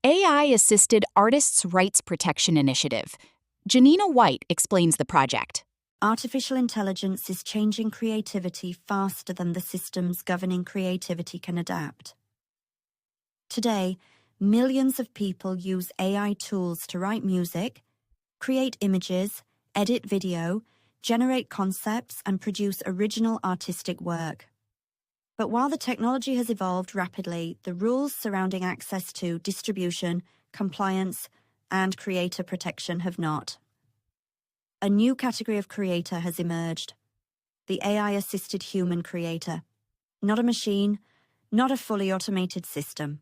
AI-assisted Artists' Rights Protection Initiative. Janina White explains the project. Artificial intelligence is changing creativity faster than the systems governing creativity can adapt. Today, millions of people use AI tools to write music, create images, edit video, generate concepts, and produce original artistic work. But while the technology has evolved rapidly, the rules surrounding access to distribution, compliance, and creator protection have not. A new category of creator has emerged: the AI-assisted human creator. Not a machine, not a fully automated system.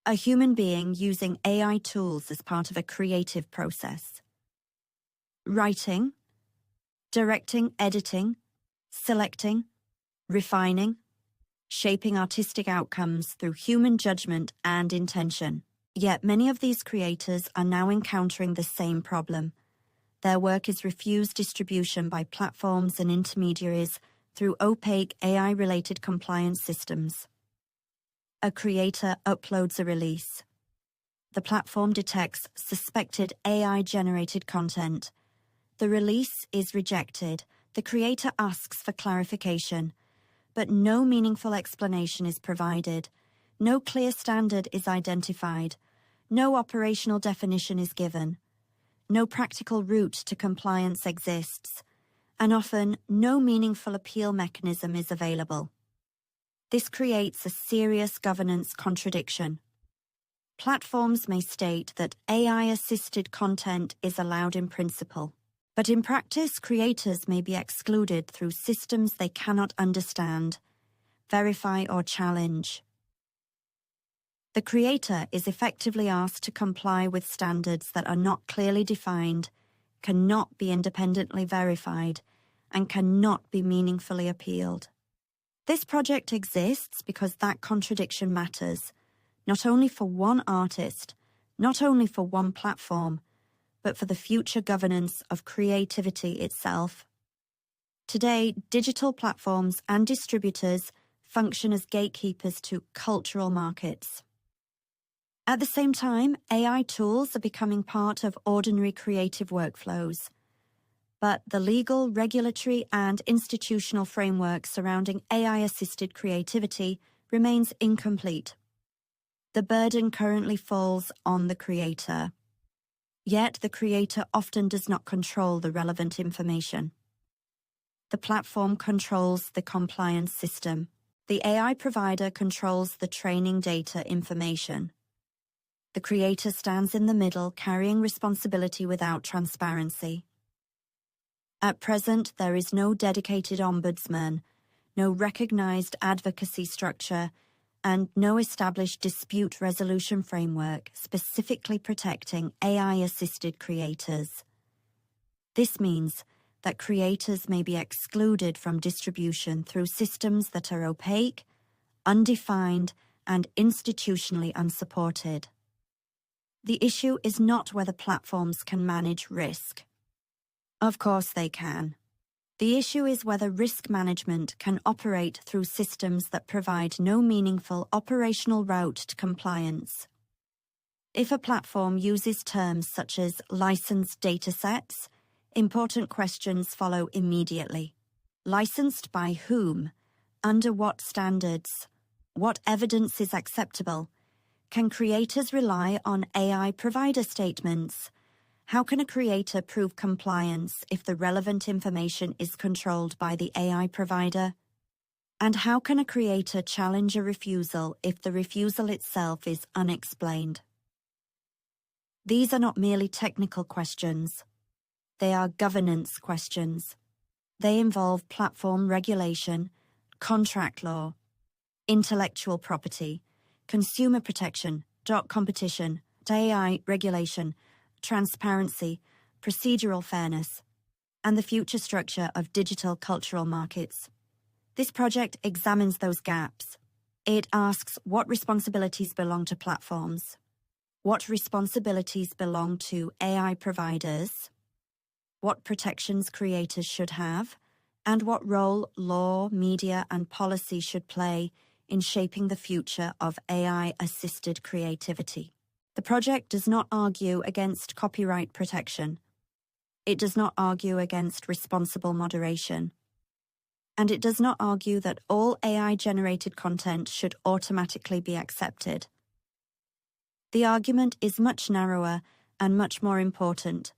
A human being using AI tools as part of a creative process. Writing, directing, editing, selecting, refining, shaping artistic outcomes through human judgment and intention. Yet many of these creators are now encountering the same problem. Their work is refused distribution by platforms and intermediaries through opaque AI-related compliance systems. A creator uploads a release. The platform detects suspected AI-generated content. The release is rejected. The creator asks for clarification, but no meaningful explanation is provided. No clear standard is identified. No operational definition is given. No practical route to compliance exists, and often no meaningful appeal mechanism is available. This creates a serious governance contradiction. Platforms may state that AI-assisted content is allowed in principle, but in practice, creators may be excluded through systems they cannot understand, verify, or challenge. The creator is effectively asked to comply with standards that are not clearly defined, cannot be independently verified, and cannot be meaningfully appealed. This project exists because that contradiction matters, not only for one artist, not only for one platform, but for the future governance of creativity itself. Today, digital platforms and distributors function as gatekeepers to cultural markets. At the same time, AI tools are becoming part of ordinary creative workflows. But the legal, regulatory, and institutional framework surrounding AI-assisted creativity remains incomplete. The burden currently falls on the creator. Yet the creator often does not control the relevant information. The platform controls the compliance system. The AI provider controls the training data information. The creator stands in the middle, carrying responsibility without transparency. At present, there is no dedicated ombudsman, no recognized advocacy structure, and no established dispute resolution framework specifically protecting AI-assisted creators. This means that creators may be excluded from distribution through systems that are opaque, undefined, and institutionally unsupported. The issue is not whether platforms can manage risk. Of course they can. The issue is whether risk management can operate through systems that provide no meaningful operational route to compliance. If a platform uses terms such as licensed datasets, important questions follow immediately. Licensed by whom? Under what standards? What evidence is acceptable? Can creators rely on AI provider statements? How can a creator prove compliance if the relevant information is controlled by the AI provider? And how can a creator challenge a refusal if the refusal itself is unexplained? These are not merely technical questions. They are governance questions. They involve platform regulation, contract law, intellectual property, consumer protection, competition, AI regulation, transparency, procedural fairness, and the future structure of digital cultural markets. This project examines those gaps. It asks what responsibilities belong to platforms, what responsibilities belong to AI providers, what protections creators should have, and what role law, media, and policy should play in shaping the future of AI-assisted creativity. The project does not argue against copyright protection. It does not argue against responsible moderation. And it does not argue that all AI-generated content should automatically be accepted. The argument is much narrower and much more important.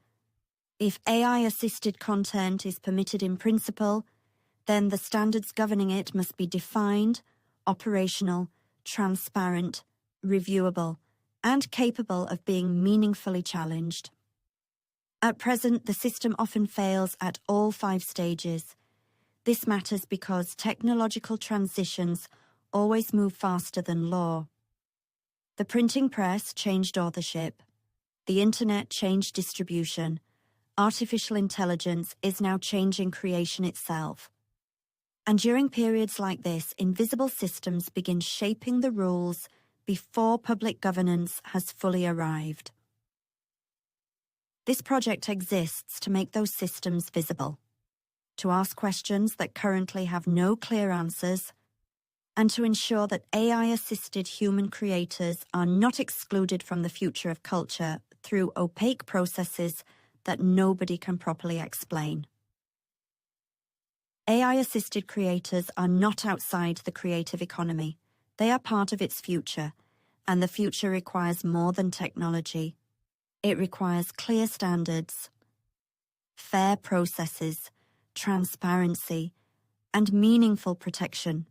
If AI-assisted content is permitted in principle, then the standards governing it must be defined, operational, transparent, reviewable, and capable of being meaningfully challenged. At present, the system often fails at all 5 stages. This matters because technological transitions always move faster than law. The printing press changed authorship. The internet changed distribution. Artificial intelligence is now changing creation itself. And during periods like this, invisible systems begin shaping the rules before public governance has fully arrived. This project exists to make those systems visible, to ask questions that currently have no clear answers, and to ensure that AI-assisted human creators are not excluded from the future of culture through opaque processes that nobody can properly explain. AI-assisted creators are not outside the creative economy. They are part of its future, and the future requires more than technology. It requires clear standards, fair processes, transparency, and meaningful protection.